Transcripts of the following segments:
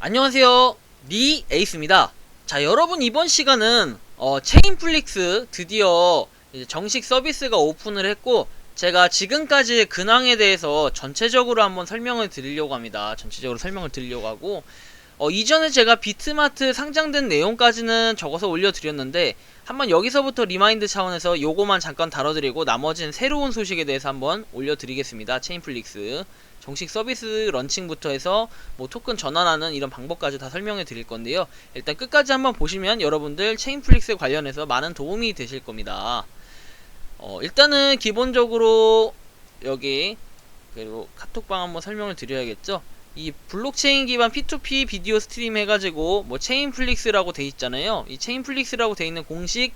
안녕하세요, 니 에이스입니다. 자, 여러분, 이번 시간은 체인플릭스 드디어 이제 정식 서비스가 오픈을 했고, 제가 지금까지의 근황에 대해서 전체적으로 한번 설명을 드리려고 합니다. 전체적으로 설명을 드리려고 하고, 이전에 제가 비트마트 상장된 내용까지는 적어서 올려드렸는데, 한번 여기서부터 리마인드 차원에서 요거만 잠깐 다뤄드리고 나머지는 새로운 소식에 대해서 한번 올려드리겠습니다. 체인플릭스 정식 서비스 런칭부터 해서 뭐 토큰 전환하는 이런 방법까지 다 설명해 드릴 건데요. 일단 끝까지 한번 보시면 여러분들 체인플릭스 관련해서 많은 도움이 되실 겁니다. 일단은 기본적으로 여기 그리고 카톡방 한번 설명을 드려야겠죠. 이 블록체인 기반 P2P 비디오 스트림 해가지고 뭐 체인플릭스라고 돼 있잖아요. 이 체인플릭스라고 돼 있는 공식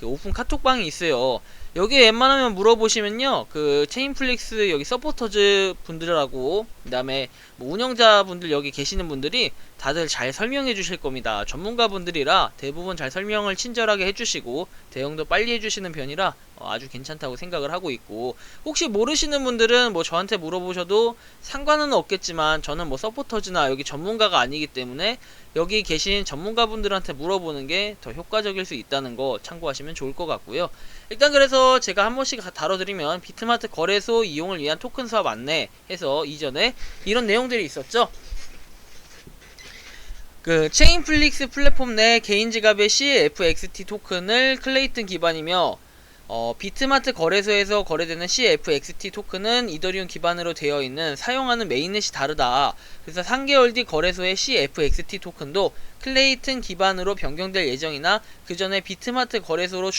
오픈 카톡방이 있어요. 여기 웬만하면 물어보시면요, 그 체인플릭스 여기 서포터즈 분들하고 그 다음에 뭐 운영자 분들 여기 계시는 분들이 다들 잘 설명해 주실 겁니다. 전문가 분들이라 대부분 잘 설명을 친절하게 해주시고 대응도 빨리 해주시는 편이라 아주 괜찮다고 생각을 하고 있고, 혹시 모르시는 분들은 뭐 저한테 물어보셔도 상관은 없겠지만 저는 뭐 서포터즈나 여기 전문가가 아니기 때문에 여기 계신 전문가분들한테 물어보는 게 더 효과적일 수 있다는 거 참고하시면 좋을 것 같고요. 일단 그래서 제가 한 번씩 다뤄드리면 비트마트 거래소 이용을 위한 토큰 사업 안내 해서 이전에 이런 내용들이 있었죠. 그 체인플릭스 플랫폼 내 개인 지갑의 CFXT 토큰을 클레이튼 기반이며 비트마트 거래소에서 거래되는 CFXT 토큰은 이더리움 기반으로 되어 있는 사용하는 메인넷이 다르다. 그래서 3개월 뒤 거래소의 CFXT 토큰도 클레이튼 기반으로 변경될 예정이나 그 전에 비트마트 거래소로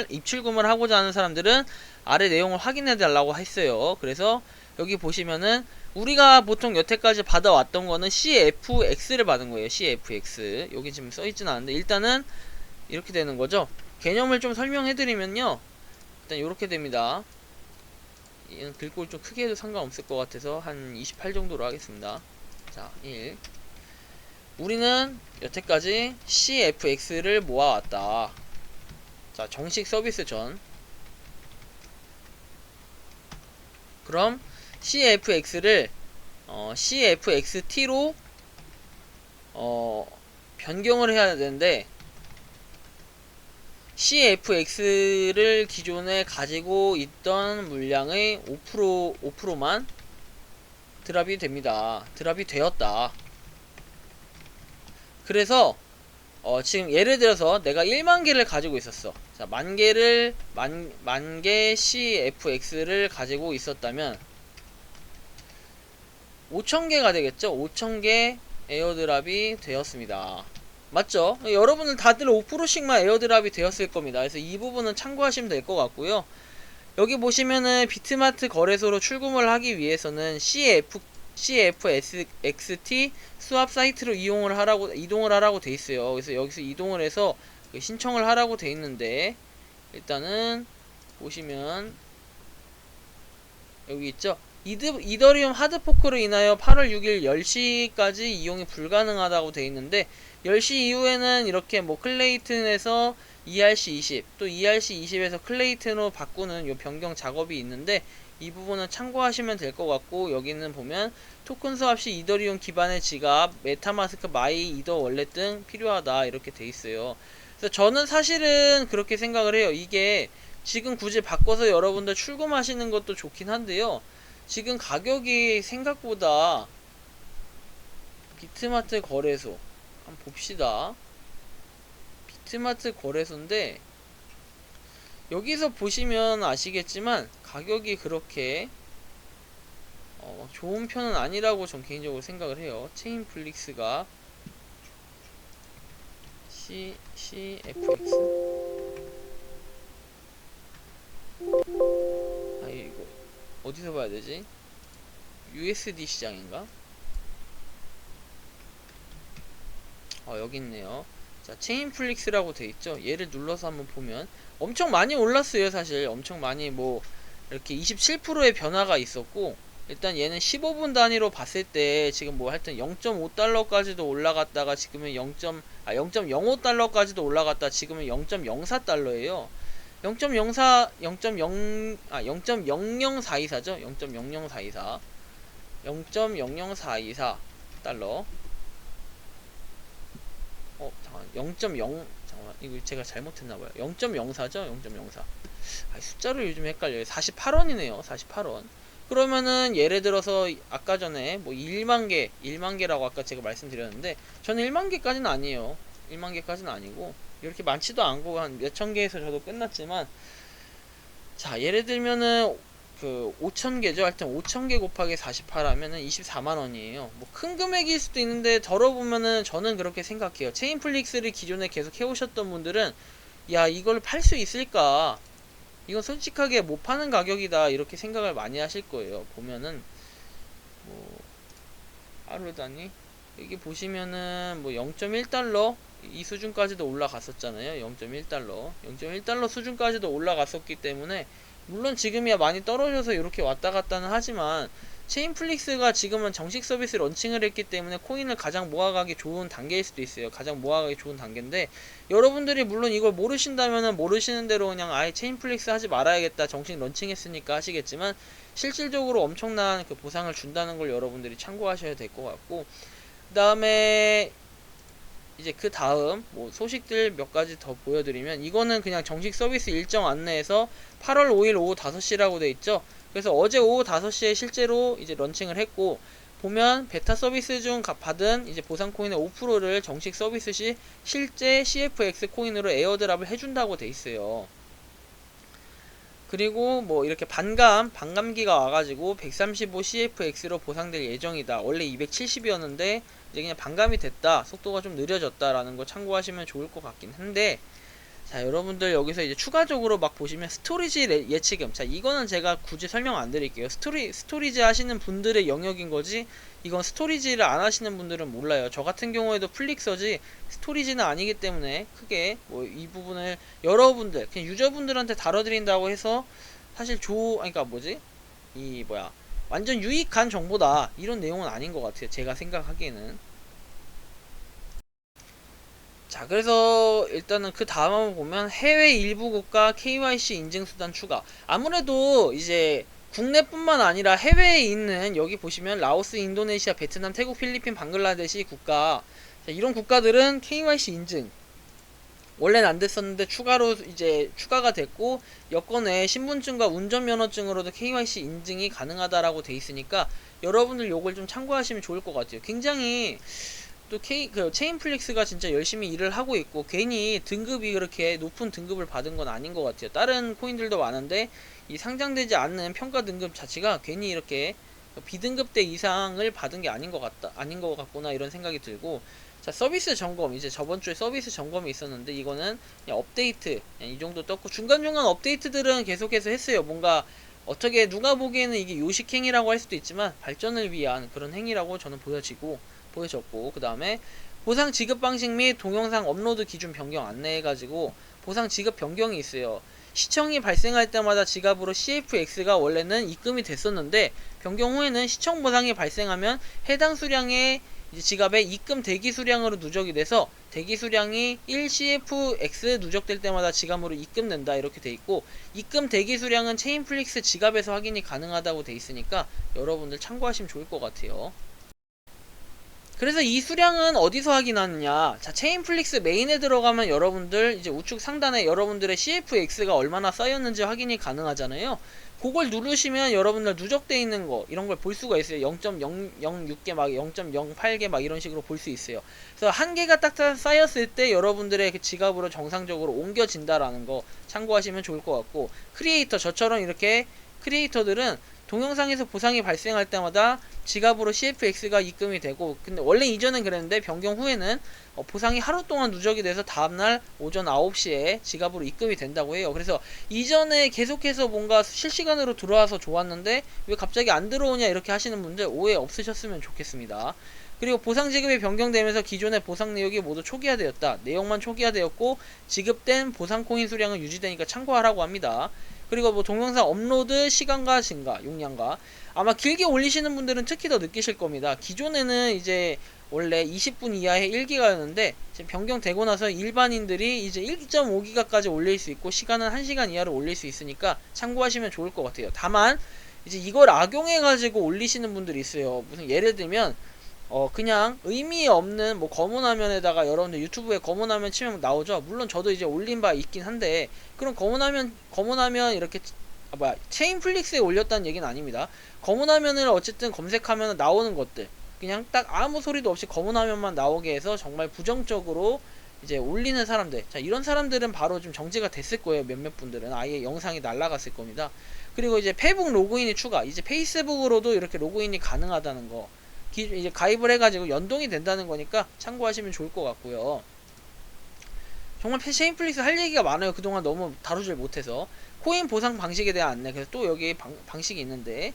입출금을 하고자 하는 사람들은 아래 내용을 확인해 달라고 했어요. 그래서 여기 보시면은 우리가 보통 여태까지 받아왔던 거는 CFX를 받은 거예요. CFX. 여기 지금 써있진 않은데 일단은 이렇게 되는 거죠. 개념을 좀 설명해드리면요, 일단 이렇게 됩니다. 얘는 글꼴 좀 크게 해도 상관없을 것 같아서 한 28 정도로 하겠습니다. 자, 1. 우리는 여태까지 CFX를 모아왔다. 자, 정식 서비스 전. 그럼 CFX를 CFXT로 변경을 해야 되는데, CFX를 기존에 가지고 있던 물량의 5%만 드랍이 됩니다. 드랍이 되었다. 그래서 지금 예를 들어서 내가 1만 개를 가지고 있었어. 자, 만 개 CFX를 가지고 있었다면 5,000개가 되겠죠? 5,000개 에어드랍이 되었습니다. 맞죠? 여러분은 다들 5%씩만 에어드랍이 되었을 겁니다. 그래서 이 부분은 참고하시면 될 것 같고요. 여기 보시면은 비트마트 거래소로 출금을 하기 위해서는 CFXT 수합 사이트로 이동을 하라고 돼 있어요. 그래서 여기서 이동을 해서 신청을 하라고 돼 있는데, 일단은 보시면 여기 있죠. 이더리움 하드포크로 인하여 8월 6일 10시까지 이용이 불가능하다고 돼 있는데, 10시 이후에는 이렇게 뭐 클레이튼에서 ERC20 또 ERC20에서 클레이튼으로 바꾸는 요 변경 작업이 있는데, 이 부분은 참고하시면 될 것 같고, 여기는 보면 토큰 수합 시 이더리움 기반의 지갑, 메타마스크, 마이, 이더 월렛 등 필요하다 이렇게 돼 있어요. 그래서 저는 사실은 그렇게 생각을 해요. 이게 지금 굳이 바꿔서 여러분들 출금하시는 것도 좋긴 한데요, 지금 가격이 생각보다 비트마트 거래소 한번 봅시다. 비트마트 거래소인데 여기서 보시면 아시겠지만 가격이 그렇게 좋은 편은 아니라고 전 개인적으로 생각을 해요. 체인플릭스가 CFX 이거 어디서 봐야 되지? USD 시장인가? 여기 있네요. 자, 체인플릭스라고 돼 있죠. 얘를 눌러서 한번 보면 엄청 많이 올랐어요. 사실 엄청 많이 뭐 이렇게 27%의 변화가 있었고, 일단 얘는 15분 단위로 봤을 때 지금 뭐 하여튼 0.5달러까지도 올라갔다가 지금은 0.05달러까지도 올라갔다 지금은 0.04달러예요. 0.00424죠. 0.00424 달러. 잠깐 0.0 잠깐만 이거 제가 잘못했나봐요. 0.04죠? 0.04. 숫자로 요즘 헷갈려요. 48원이네요. 48원. 그러면은 예를 들어서 아까 전에 뭐 1만 개라고 아까 제가 말씀드렸는데 저는 1만 개까지는 아니에요. 1만 개까지는 아니고 이렇게 많지도 않고 한 몇천 개에서 저도 끝났지만, 자 예를 들면은 그 5천 개죠. 하여튼 5천 개 곱하기 48 하면은 24만 원이에요. 뭐 큰 금액일 수도 있는데 덜어보면은 저는 그렇게 생각해요. 체인플릭스를 기존에 계속 해오셨던 분들은 야 이걸 팔 수 있을까, 이건 솔직하게 못 파는 가격이다 이렇게 생각을 많이 하실 거예요. 보면은 뭐 하루 단위 여기 보시면은 뭐 0.1달러 이 수준까지도 올라갔었잖아요. 0.1달러 0.1달러 수준까지도 올라갔었기 때문에, 물론 지금이야 많이 떨어져서 이렇게 왔다 갔다는 하지만 체인플릭스가 지금은 정식 서비스 런칭을 했기 때문에 코인을 가장 모아가기 좋은 단계일 수도 있어요. 가장 모아가기 좋은 단계인데, 여러분들이 물론 이걸 모르신다면은 모르시는 대로 그냥 아예 체인플릭스 하지 말아야겠다 정식 런칭했으니까 하시겠지만, 실질적으로 엄청난 그 보상을 준다는 걸 여러분들이 참고하셔야 될 것 같고, 그 다음에 이제 그 다음 뭐 소식들 몇 가지 더 보여드리면, 이거는 그냥 정식 서비스 일정 안내에서 8월 5일 오후 5시라고 돼 있죠. 그래서 어제 오후 5시에 실제로 이제 런칭을 했고, 보면 베타 서비스 중 받은 이제 보상 코인의 5%를 정식 서비스 시 실제 CFX 코인으로 에어드랍을 해준다고 돼 있어요. 그리고 뭐 이렇게 반감기가 와가지고 135 CFX로 보상될 예정이다. 원래 270이었는데 이제 그냥 반감이 됐다, 속도가 좀 느려졌다라는 거 참고하시면 좋을 것 같긴 한데, 자 여러분들 여기서 이제 추가적으로 막 보시면 스토리지 예치금, 자 이거는 제가 굳이 설명 안 드릴게요. 스토리지 하시는 분들의 영역인 거지, 이건 스토리지를 안 하시는 분들은 몰라요. 저 같은 경우에도 플릭서지 스토리지는 아니기 때문에 크게 뭐 이 부분을 여러분들 그냥 유저분들한테 다뤄드린다고 해서 사실 그러니까 뭐지, 이 뭐야 완전 유익한 정보다 이런 내용은 아닌 것 같아요. 제가 생각하기에는. 자 그래서 일단은 그 다음 한번 보면 해외 일부 국가 KYC 인증수단 추가. 아무래도 이제 국내뿐만 아니라 해외에 있는, 여기 보시면 라오스, 인도네시아, 베트남, 태국, 필리핀, 방글라데시 국가, 자, 이런 국가들은 KYC 인증 원래는 안 됐었는데 추가로 이제 추가가 됐고, 여권에 신분증과 운전면허증으로도 KYC 인증이 가능하다라고 돼 있으니까 여러분들 요걸 좀 참고하시면 좋을 것 같아요. 굉장히 또 체인플릭스가 진짜 열심히 일을 하고 있고, 괜히 등급이 그렇게 높은 등급을 받은 건 아닌 것 같아요. 다른 코인들도 많은데 이 상장되지 않는 평가 등급 자체가 괜히 이렇게 B등급대 이상을 받은 게 아닌 것 같구나 이런 생각이 들고, 자 서비스 점검, 이제 저번주에 서비스 점검이 있었는데 이거는 그냥 업데이트 그냥 이 정도 떴고, 중간중간 업데이트들은 계속해서 했어요. 뭔가 어떻게 누가 보기에는 이게 요식행위라고 할 수도 있지만 발전을 위한 그런 행위라고 저는 보여졌고, 그 다음에 보상 지급 방식 및 동영상 업로드 기준 변경 안내해가지고 보상 지급 변경이 있어요. 시청이 발생할 때마다 지갑으로 CFX가 원래는 입금이 됐었는데, 변경 후에는 시청 보상이 발생하면 해당 수량의 이제 지갑에 입금 대기 수량으로 누적이 돼서 대기 수량이 1CFX 누적될 때마다 지갑으로 입금된다 이렇게 돼 있고, 입금 대기 수량은 체인플릭스 지갑에서 확인이 가능하다고 돼 있으니까 여러분들 참고하시면 좋을 것 같아요. 그래서 이 수량은 어디서 확인하느냐, 자 체인플릭스 메인에 들어가면 여러분들 이제 우측 상단에 여러분들의 CFX가 얼마나 쌓였는지 확인이 가능하잖아요. 그걸 누르시면 여러분들 누적되어 있는 거 이런 걸 볼 수가 있어요. 0.006개 막 0.08개 막 이런 식으로 볼 수 있어요. 그래서 한 개가 딱 쌓였을 때 여러분들의 그 지갑으로 정상적으로 옮겨진다라는 거 참고하시면 좋을 것 같고, 크리에이터 저처럼 이렇게 크리에이터들은 동영상에서 보상이 발생할 때마다 지갑으로 CFX가 입금이 되고, 근데 원래 이전엔 그랬는데 변경 후에는 보상이 하루 동안 누적이 돼서 다음날 오전 9시에 지갑으로 입금이 된다고 해요. 그래서 이전에 계속해서 뭔가 실시간으로 들어와서 좋았는데 왜 갑자기 안 들어오냐 이렇게 하시는 분들 오해 없으셨으면 좋겠습니다. 그리고 보상 지급이 변경되면서 기존의 보상 내역이 모두 초기화되었다. 내용만 초기화되었고 지급된 보상 코인 수량은 유지되니까 참고하라고 합니다. 그리고 뭐 동영상 업로드 시간과 증가, 용량과, 아마 길게 올리시는 분들은 특히 더 느끼실 겁니다. 기존에는 이제 원래 20분 이하의 1기가였는데 지금 변경되고 나서 일반인들이 이제 1.5기가까지 올릴 수 있고 시간은 1시간 이하로 올릴 수 있으니까 참고하시면 좋을 것 같아요. 다만 이제 이걸 악용해 가지고 올리시는 분들이 있어요. 무슨 예를 들면 그냥 의미 없는 뭐 검은 화면에다가 여러분들 유튜브에 검은 화면 치면 나오죠. 물론 저도 이제 올린 바 있긴 한데 그런 검은 화면 이렇게 체인플릭스에 올렸다는 얘기는 아닙니다. 검은 화면을 어쨌든 검색하면 나오는 것들 그냥 딱 아무 소리도 없이 검은 화면만 나오게 해서 정말 부정적으로 이제 올리는 사람들, 자 이런 사람들은 바로 좀 정지가 됐을 거예요. 몇몇 분들은 아예 영상이 날라갔을 겁니다. 그리고 이제 페이북 로그인이 추가, 이제 페이스북으로도 이렇게 로그인이 가능하다는 거, 이제 가입을 해가지고 연동이 된다는 거니까 참고하시면 좋을 것 같고요. 정말 체인플릭스 할 얘기가 많아요. 그동안 너무 다루질 못해서. 코인 보상 방식에 대한 안내, 그래서 또 여기 방식이 있는데,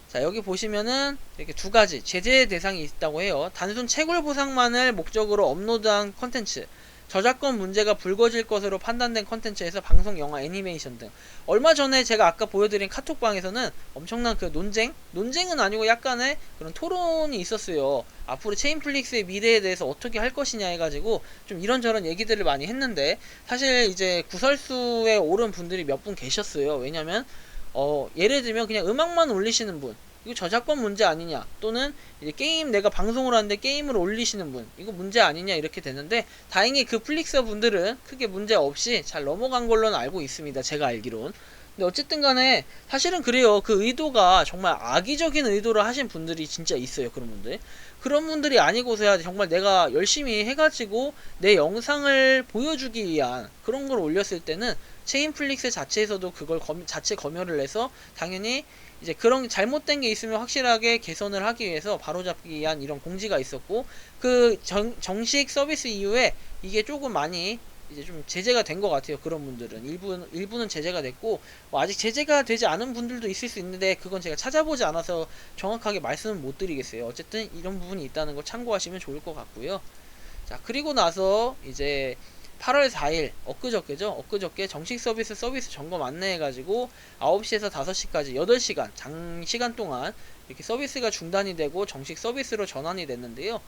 자 여기 보시면은 이렇게 두 가지 제재 대상이 있다고 해요. 단순 채굴 보상만을 목적으로 업로드한 컨텐츠, 저작권 문제가 불거질 것으로 판단된 컨텐츠에서 방송, 영화, 애니메이션 등. 얼마 전에 제가 아까 보여드린 카톡방에서는 엄청난 그 논쟁은 아니고 약간의 그런 토론이 있었어요. 앞으로 체인플릭스의 미래에 대해서 어떻게 할 것이냐 해가지고 좀 이런저런 얘기들을 많이 했는데, 사실 이제 구설수에 오른 분들이 몇 분 계셨어요. 왜냐면 예를 들면 그냥 음악만 올리시는 분, 이거 저작권 문제 아니냐, 또는 이제 게임, 내가 방송을 하는데 게임을 올리시는 분, 이거 문제 아니냐, 이렇게 되는데 다행히 그 플릭서 분들은 크게 문제 없이 잘 넘어간 걸로는 알고 있습니다. 제가 알기론. 근데 어쨌든 간에 사실은 그래요. 그 의도가 정말 악의적인 의도를 하신 분들이 진짜 있어요. 그런 분들. 그런 분들이 아니고서야 정말 내가 열심히 해가지고 내 영상을 보여주기 위한 그런 걸 올렸을 때는 체인플릭스 자체에서도 그걸 자체 검열을 해서 당연히 이제 그런 잘못된 게 있으면 확실하게 개선을 하기 위해서 바로잡기 위한 이런 공지가 있었고, 그 정식 서비스 이후에 이게 조금 많이 이제 좀 제재가 된 것 같아요. 그런 분들은 일부는 제재가 됐고, 아직 제재가 되지 않은 분들도 있을 수 있는데 그건 제가 찾아보지 않아서 정확하게 말씀은 못 드리겠어요. 어쨌든 이런 부분이 있다는 걸 참고하시면 좋을 것 같고요. 자 그리고 나서 이제 8월 4일 엊그저께 정식 서비스 점검 안내해가지고 9시에서 5시까지 8시간 장시간 동안 이렇게 서비스가 중단이 되고 정식 서비스로 전환이 됐는데요.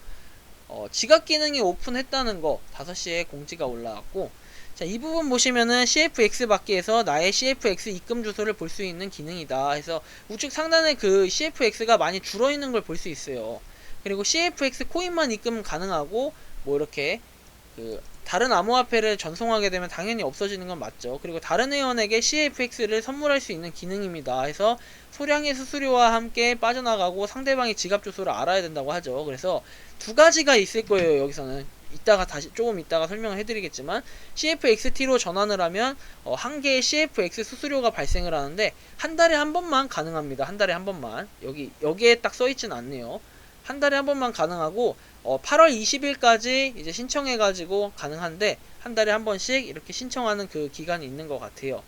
지각 기능이 오픈했다는 거 5시에 공지가 올라왔고, 자, 이 부분 보시면은 CFX 받기에서 나의 CFX 입금 주소를 볼 수 있는 기능이다 해서 우측 상단에 그 CFX가 많이 줄어있는 걸 볼 수 있어요. 그리고 CFX 코인만 입금 가능하고 뭐 이렇게 그 다른 암호화폐를 전송하게 되면 당연히 없어지는 건 맞죠. 그리고 다른 회원에게 CFX를 선물할 수 있는 기능입니다. 해서 소량의 수수료와 함께 빠져나가고 상대방의 지갑 주소를 알아야 된다고 하죠. 그래서 두 가지가 있을 거예요. 여기서는 조금 이따가 설명을 해드리겠지만, CFXT로 전환을 하면 한 개의 CFX 수수료가 발생을 하는데 한 달에 한 번만 가능합니다. 한 달에 한 번만. 여기에 딱 써있진 않네요. 한 달에 한 번만 가능하고 8월 20일까지 이제 신청해가지고 가능한데 한 달에 한 번씩 이렇게 신청하는 그 기간이 있는 것 같아요.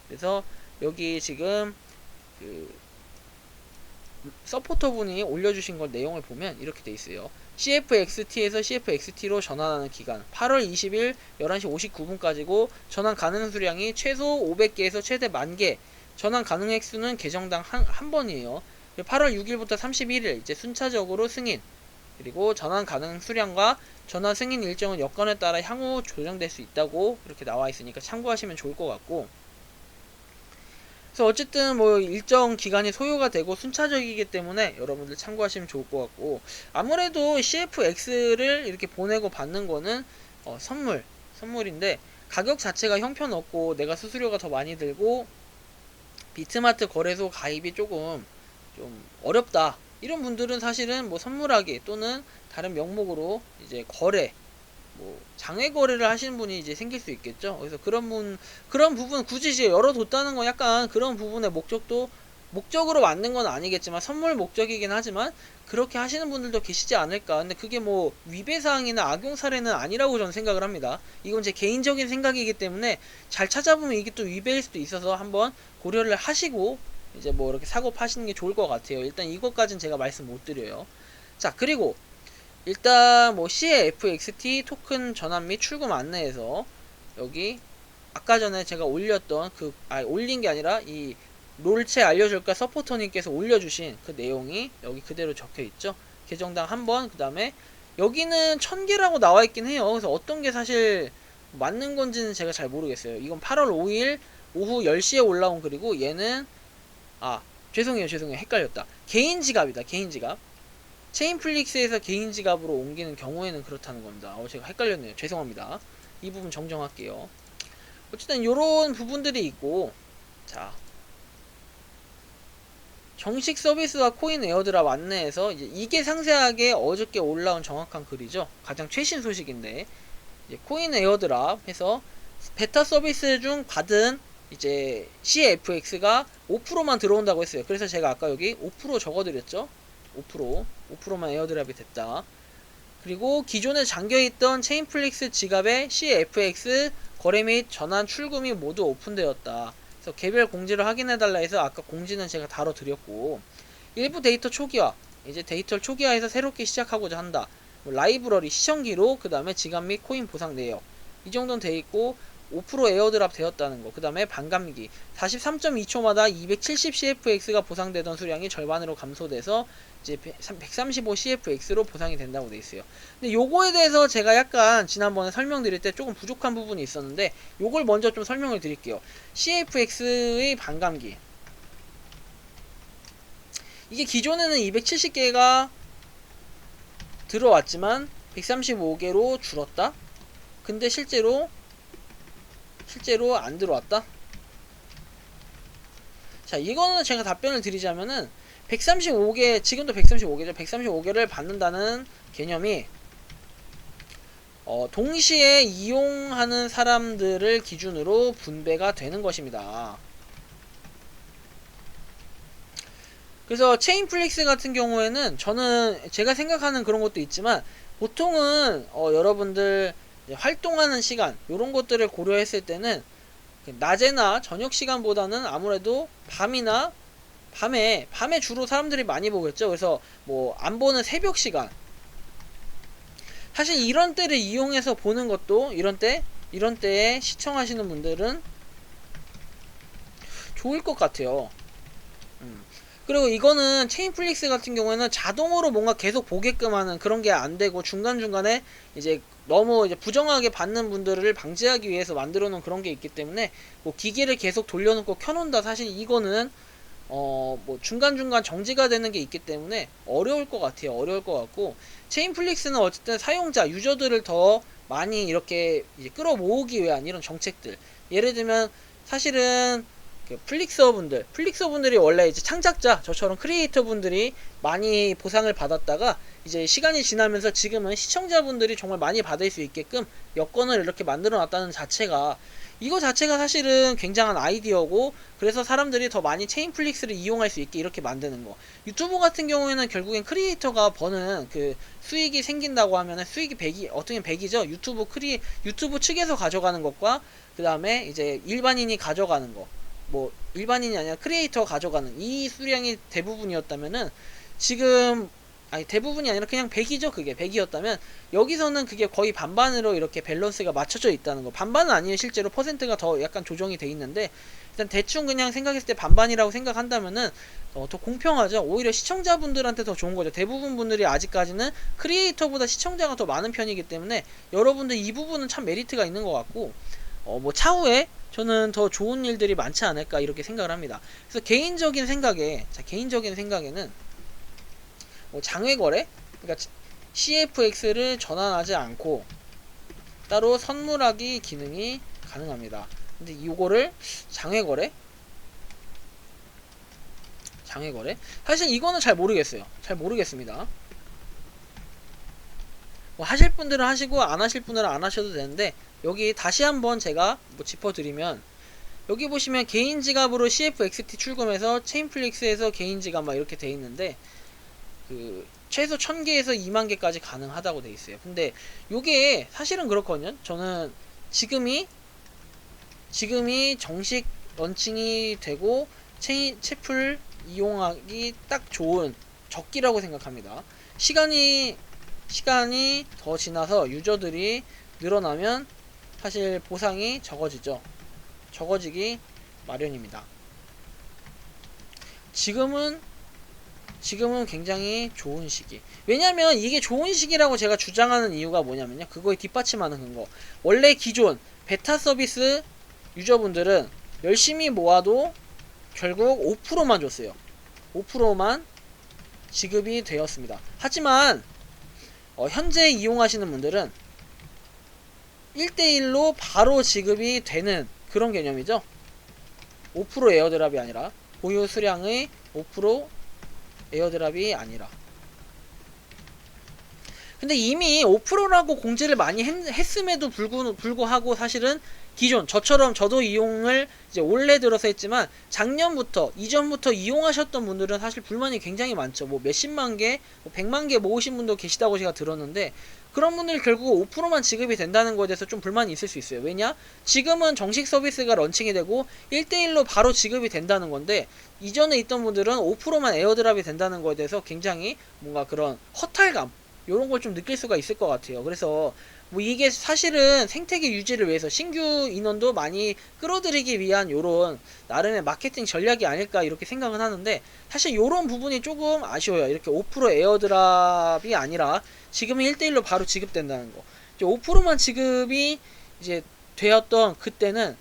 그래서 여기 지금 그 서포터 분이 올려주신 걸 내용을 보면 이렇게 돼 있어요. CFXT에서 CFXT로 전환하는 기간 8월 20일 11시 59분까지고 전환 가능 수량이 최소 500개에서 최대 10,000개, 전환 가능 횟수는 계정당 한 번이에요. 8월 6일부터 31일 이제 순차적으로 승인, 그리고 전환 가능 수량과 전환 승인 일정은 여건에 따라 향후 조정될 수 있다고 이렇게 나와 있으니까 참고하시면 좋을 것 같고, 그래서 어쨌든 뭐 일정 기간이 소요가 되고 순차적이기 때문에 여러분들 참고하시면 좋을 것 같고, 아무래도 CFX를 이렇게 보내고 받는 거는 선물인데 가격 자체가 형편없고 내가 수수료가 더 많이 들고 비트마트 거래소 가입이 조금 좀 어렵다, 이런 분들은 사실은 뭐 선물하기 또는 다른 명목으로 이제 뭐 장외 거래를 하시는 분이 이제 생길 수 있겠죠. 그래서 그런 부분 굳이 이제 열어뒀다는 건 약간 그런 부분의 목적으로 만든 건 아니겠지만 선물 목적이긴 하지만 그렇게 하시는 분들도 계시지 않을까. 근데 그게 뭐 위배 사항이나 악용 사례는 아니라고 저는 생각을 합니다. 이건 제 개인적인 생각이기 때문에 잘 찾아보면 이게 또 위배일 수도 있어서 한번 고려를 하시고 이제 뭐 이렇게 사고 파시는 게 좋을 것 같아요. 일단 이것까지는 제가 말씀 못 드려요. 자 그리고 일단 뭐 CFXT 토큰 전환 및 출금 안내에서 여기 아까 전에 제가 올렸던 올린 게 아니라 이 롤체 알려줄까 서포터님께서 올려주신 그 내용이 여기 그대로 적혀 있죠. 계정당 한 번, 그 다음에 여기는 1000개라고 나와 있긴 해요. 그래서 어떤 게 사실 맞는 건지는 제가 잘 모르겠어요. 이건 8월 5일 오후 10시에 올라온 글이고, 얘는 죄송해요 헷갈렸다. 개인 지갑이다. 개인 지갑. 체인플릭스에서 개인 지갑으로 옮기는 경우에는 그렇다는 겁니다. 제가 헷갈렸네요. 죄송합니다. 이 부분 정정할게요. 어쨌든 요런 부분들이 있고, 자, 정식 서비스와 코인 에어드랍 안내에서 이제 이게 상세하게 어저께 올라온 정확한 글이죠. 가장 최신 소식인데, 이제 코인 에어드랍 해서 베타 서비스 중 받은 이제 CFX가 5%만 들어온다고 했어요. 그래서 제가 아까 여기 5% 적어드렸죠. 5%만 에어드랍이 됐다. 그리고 기존에 잠겨있던 체인플릭스 지갑의 CFX 거래 및 전환 출금이 모두 오픈되었다. 그래서 개별 공지를 확인해달라 해서 아까 공지는 제가 다뤄드렸고, 일부 데이터 초기화, 이제 데이터를 초기화해서 새롭게 시작하고자 한다. 라이브러리 시청 기록, 그 다음에 지갑 및 코인 보상 내역, 이 정도는 돼있고, 5% 에어드랍 되었다는 거. 그 다음에 반감기 43.2초마다 270CFX가 보상되던 수량이 절반으로 감소돼서 이제 135CFX로 보상이 된다고 돼 있어요. 근데 요거에 대해서 제가 약간 지난번에 설명드릴 때 조금 부족한 부분이 있었는데, 요걸 먼저 좀 설명을 드릴게요. CFX의 반감기, 이게 기존에는 270개가 들어왔지만 135개로 줄었다. 근데 실제로 안 들어왔다. 자, 이거는 제가 답변을 드리자면은 135개, 지금도 135개죠. 135개를 받는다는 개념이 동시에 이용하는 사람들을 기준으로 분배가 되는 것입니다. 그래서 체인플릭스 같은 경우에는 저는 제가 생각하는 그런 것도 있지만, 보통은 여러분들 활동하는 시간 요런 것들을 고려했을 때는 낮에나 저녁 시간보다는 아무래도 밤에 주로 사람들이 많이 보겠죠. 그래서 뭐 안 보는 새벽 시간, 사실 이런 때를 이용해서 보는 것도, 이런 때에 시청하시는 분들은 좋을 것 같아요. 그리고 이거는 체인플릭스 같은 경우에는 자동으로 뭔가 계속 보게끔 하는 그런 게 안 되고, 중간중간에 이제 너무 이제 부정하게 받는 분들을 방지하기 위해서 만들어 놓은 그런 게 있기 때문에, 뭐 기기를 계속 돌려놓고 켜놓는다, 사실 이거는 뭐 중간중간 정지가 되는 게 있기 때문에 어려울 것 같아요. 어려울 것 같고, 체인플릭스는 어쨌든 사용자, 유저들을 더 많이 이렇게 이제 끌어모으기 위한 이런 정책들, 예를 들면 사실은 플릭서분들이 원래 이제 창작자, 저처럼 크리에이터 분들이 많이 보상을 받았다가 이제 시간이 지나면서 지금은 시청자분들이 정말 많이 받을 수 있게끔 여건을 이렇게 만들어 놨다는 자체가, 이거 자체가 사실은 굉장한 아이디어고, 그래서 사람들이 더 많이 체인플릭스를 이용할 수 있게 이렇게 만드는 거. 유튜브 같은 경우에는 결국엔 크리에이터가 버는 그 수익이 생긴다고 하면은 수익이 100이, 어떻게 100이죠. 유튜브 측에서 가져가는 것과, 그 다음에 이제 일반인이 가져가는 거, 뭐 일반인이 아니라 크리에이터가 가져가는 이 수량이 대부분이었다면은, 지금 대부분이 아니라 그냥 100이죠. 그게 100이었다면 여기서는 그게 거의 반반으로 이렇게 밸런스가 맞춰져 있다는 거. 반반은 아니에요. 실제로 퍼센트가 더 약간 조정이 돼 있는데, 일단 대충 그냥 생각했을 때 반반이라고 생각한다면은 더 공평하죠. 오히려 시청자분들한테 더 좋은 거죠. 대부분 분들이 아직까지는 크리에이터보다 시청자가 더 많은 편이기 때문에 여러분들 이 부분은 참 메리트가 있는 것 같고, 뭐 차후에 저는 더 좋은 일들이 많지 않을까 이렇게 생각을 합니다. 그래서 개인적인 생각에는 뭐 장외거래, 그러니까 CFX를 전환하지 않고 따로 선물하기 기능이 가능합니다. 근데 이거를 장외거래? 사실 이거는 잘 모르겠습니다. 뭐 하실 분들은 하시고 안 하실 분들은 안 하셔도 되는데, 여기 다시 한번 제가 뭐 짚어드리면, 여기 보시면 개인 지갑으로 CFXT 출금해서 체인플릭스에서 개인 지갑 막 이렇게 돼 있는데, 그 최소 1000개에서 20000개까지 가능하다고 돼 있어요. 근데 요게 사실은 그렇거든요. 저는 지금이 정식 런칭이 되고 채플 이용하기 딱 좋은 적기라고 생각합니다. 시간이 더 지나서 유저들이 늘어나면 사실 보상이 적어지기 마련입니다. 지금은 굉장히 좋은 시기. 왜냐면 이게 좋은 시기라고 제가 주장하는 이유가 뭐냐면요, 그거에 뒷받침하는 근거. 원래 기존 베타 서비스 유저분들은 열심히 모아도 결국 5%만 줬어요. 5%만 지급이 되었습니다. 하지만 현재 이용하시는 분들은 1대1로 바로 지급이 되는 그런 개념이죠. 5% 에어드랍이 아니라, 보유 수량의 5% 에어드랍이 아니라. 근데 이미 5%라고 공지를 많이 했음에도 불구하고 사실은 기존 저도 이용을 이제 올해 들어서 했지만 작년부터 이전부터 이용하셨던 분들은 사실 불만이 굉장히 많죠. 뭐 몇십만 개, 뭐 100만 개 모으신 분도 계시다고 제가 들었는데, 그런 분들 결국 5%만 지급이 된다는 거에 대해서 좀 불만이 있을 수 있어요. 왜냐? 지금은 정식 서비스가 런칭이 되고 1대1로 바로 지급이 된다는 건데, 이전에 있던 분들은 5%만 에어드랍이 된다는 거에 대해서 굉장히 뭔가 그런 허탈감, 요런 걸 좀 느낄 수가 있을 것 같아요. 그래서 뭐 이게 사실은 생태계 유지를 위해서 신규 인원도 많이 끌어들이기 위한 요런 나름의 마케팅 전략이 아닐까 이렇게 생각은 하는데, 사실 요런 부분이 조금 아쉬워요. 이렇게 5% 에어드랍이 아니라 지금은 1대1로 바로 지급된다는 거. 이제 5%만 지급이 이제 되었던 그때는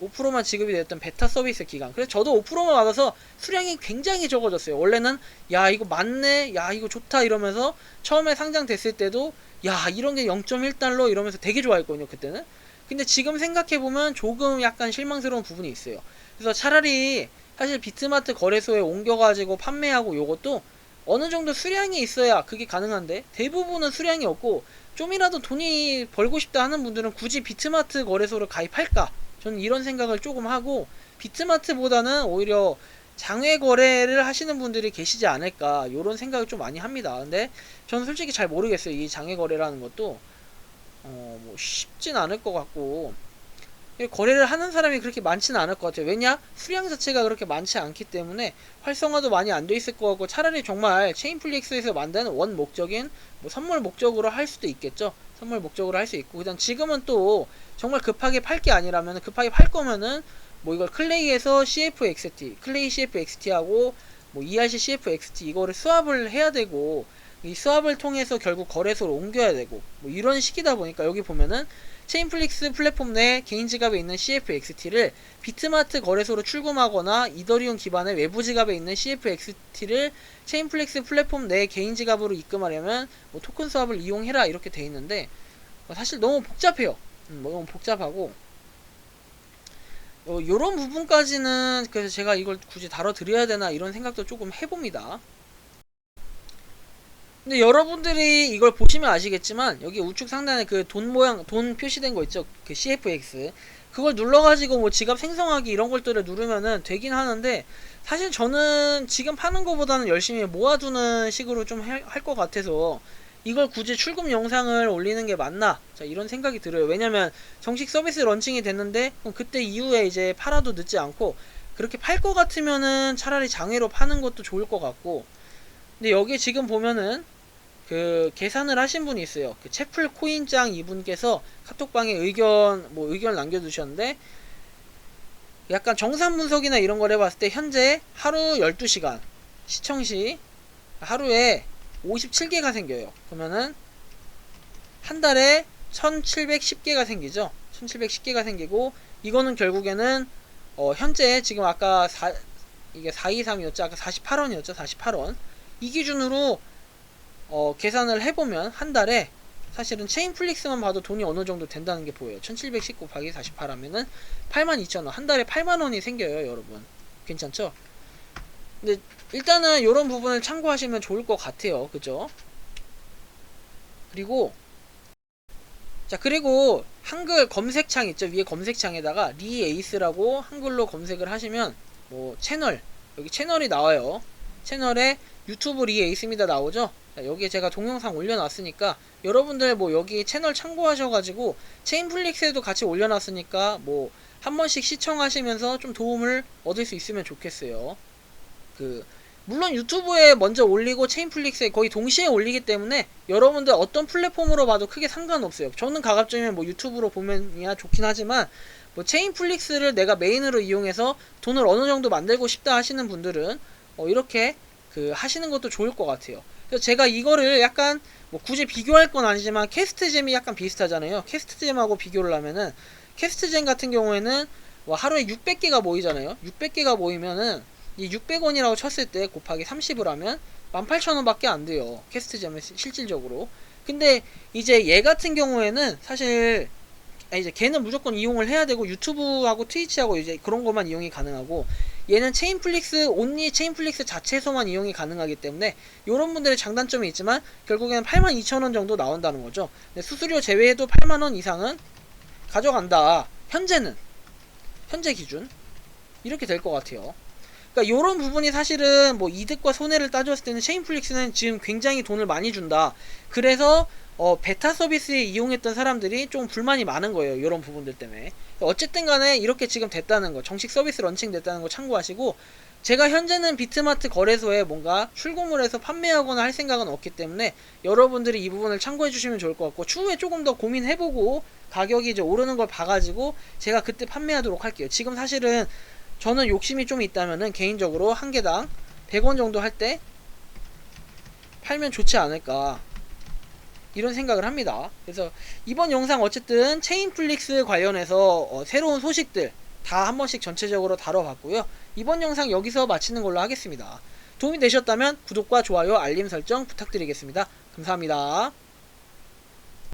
5%만 지급이 됐던 베타 서비스 기간. 그래서 저도 5%만 받아서 수량이 굉장히 적어졌어요. 원래는 야 이거 맞네, 야 이거 좋다 이러면서 처음에 상장됐을 때도 야 이런 게 0.1달러 이러면서 되게 좋아했거든요 그때는. 근데 지금 생각해보면 조금 약간 실망스러운 부분이 있어요. 그래서 차라리 사실 비트마트 거래소에 옮겨가지고 판매하고 요것도 어느 정도 수량이 있어야 그게 가능한데, 대부분은 수량이 없고 좀이라도 돈이 벌고 싶다 하는 분들은 굳이 비트마트 거래소를 가입할까? 저는 이런 생각을 조금 하고, 비트마트보다는 오히려 장외 거래를 하시는 분들이 계시지 않을까 요런 생각을 좀 많이 합니다. 근데 저는 솔직히 잘 모르겠어요. 이 장외 거래라는 것도 뭐 쉽진 않을 것 같고, 거래를 하는 사람이 그렇게 많지는 않을 것 같아요. 왜냐? 수량 자체가 그렇게 많지 않기 때문에 활성화도 많이 안 돼 있을 것 같고, 차라리 정말 체인플릭스에서 만드는 원 목적인 뭐 선물 목적으로 할 수도 있겠죠. 선물 목적으로 할 수 있고, 그다음 지금은 또 정말 급하게 팔 게 아니라면, 급하게 팔 거면은 뭐 이걸 클레이에서 CFXT, 클레이 CFXT하고 뭐 ERC CFXT 이거를 스왑을 해야 되고, 이 스왑을 통해서 결국 거래소로 옮겨야 되고, 뭐 이런 식이다 보니까 여기 보면은 체인플릭스 플랫폼 내 개인 지갑에 있는 CFXT를 비트마트 거래소로 출금하거나 이더리움 기반의 외부 지갑에 있는 CFXT를 체인플릭스 플랫폼 내 개인 지갑으로 입금하려면 뭐 토큰 스왑을 이용해라 이렇게 돼 있는데, 사실 너무 복잡해요. 너무 복잡하고, 요런 부분까지는 그래서 제가 이걸 굳이 다뤄드려야 되나 이런 생각도 조금 해봅니다. 근데 여러분들이 이걸 보시면 아시겠지만 여기 우측 상단에 그 돈 모양, 돈 표시된 거 있죠? 그 CFX. 그걸 눌러가지고 뭐 지갑 생성하기 이런 것들을 누르면은 되긴 하는데, 사실 저는 지금 파는 거보다는 열심히 모아두는 식으로 좀 할 것 같아서 이걸 굳이 출금 영상을 올리는 게 맞나? 자, 이런 생각이 들어요. 왜냐면 정식 서비스 런칭이 됐는데 그때 이후에 이제 팔아도 늦지 않고, 그렇게 팔 것 같으면은 차라리 장외로 파는 것도 좋을 것 같고. 근데 여기 지금 보면은 그 계산을 하신 분이 있어요. 그 채플 코인짱 이분께서 카톡방에 의견 남겨두셨는데, 약간 정산 분석이나 이런 걸 해봤을 때 현재 하루 12시간 시청시 하루에 57개가 생겨요. 그러면은 한 달에 1710개가 생기죠. 1710개가 생기고, 이거는 결국에는 현재 지금 아까 이게 423이었죠. 아까 48원이었죠. 48원. 이 기준으로 계산을 해보면 한 달에 사실은 체인플릭스만 봐도 돈이 어느 정도 된다는 게 보여요. 1710 곱하기 48 하면은 82,000원. 한 달에 8만원이 생겨요, 여러분. 괜찮죠? 근데 일단은 이런 부분을 참고하시면 좋을 것 같아요. 그죠? 그리고 한글 검색창 있죠? 위에 검색창에다가 리에이스라고 한글로 검색을 하시면 뭐 채널, 여기 채널이 나와요. 채널에 유튜브 리에이스입니다 나오죠? 자, 여기에 제가 동영상 올려놨으니까 여러분들 뭐 여기 채널 참고하셔가지고 체인플릭스에도 같이 올려놨으니까 뭐 한 번씩 시청하시면서 좀 도움을 얻을 수 있으면 좋겠어요. 물론 유튜브에 먼저 올리고 체인플릭스에 거의 동시에 올리기 때문에 여러분들 어떤 플랫폼으로 봐도 크게 상관없어요. 저는 가급적이면 뭐 유튜브로 보면야 좋긴 하지만, 뭐 체인플릭스를 내가 메인으로 이용해서 돈을 어느 정도 만들고 싶다 하시는 분들은 이렇게 하시는 것도 좋을 것 같아요. 그래서 제가 이거를 약간 뭐 굳이 비교할 건 아니지만 캐스트잼이 약간 비슷하잖아요. 캐스트잼하고 비교를 하면은, 캐스트잼 같은 경우에는 뭐 하루에 600개가 모이잖아요. 600개가 모이면은 이 600원이라고 쳤을 때 곱하기 30을 하면 18,000원밖에 안 돼요. 캐스트잼은 실질적으로. 근데 이제 얘 같은 경우에는 사실 이제 걔는 무조건 이용을 해야 되고 유튜브하고 트위치하고 이제 그런 것만 이용이 가능하고, 얘는 체인플릭스 온리 체인플릭스 자체에서만 이용이 가능하기 때문에 이런 분들의 장단점이 있지만 결국에는 82,000원 정도 나온다는 거죠. 수수료 제외해도 8만원 이상은 가져간다. 현재 기준 이렇게 될 것 같아요. 그러니까 요런 부분이 사실은 뭐 이득과 손해를 따졌을 때는 체인플릭스는 지금 굉장히 돈을 많이 준다. 그래서 베타 서비스에 이용했던 사람들이 좀 불만이 많은 거예요. 요런 부분들 때문에. 어쨌든 간에 이렇게 지금 됐다는 거, 정식 서비스 런칭 됐다는 거 참고하시고, 제가 현재는 비트마트 거래소에 뭔가 출고물 해서 판매하거나 할 생각은 없기 때문에 여러분들이 이 부분을 참고해 주시면 좋을 것 같고, 추후에 조금 더 고민해보고 가격이 이제 오르는 걸 봐가지고 제가 그때 판매하도록 할게요. 지금 사실은 저는 욕심이 좀 있다면은 개인적으로 한 개당 100원 정도 할 때 팔면 좋지 않을까 이런 생각을 합니다. 그래서 이번 영상 어쨌든 체인플릭스 관련해서 새로운 소식들 다 한 번씩 전체적으로 다뤄봤고요. 이번 영상 여기서 마치는 걸로 하겠습니다. 도움이 되셨다면 구독과 좋아요, 알림 설정 부탁드리겠습니다. 감사합니다.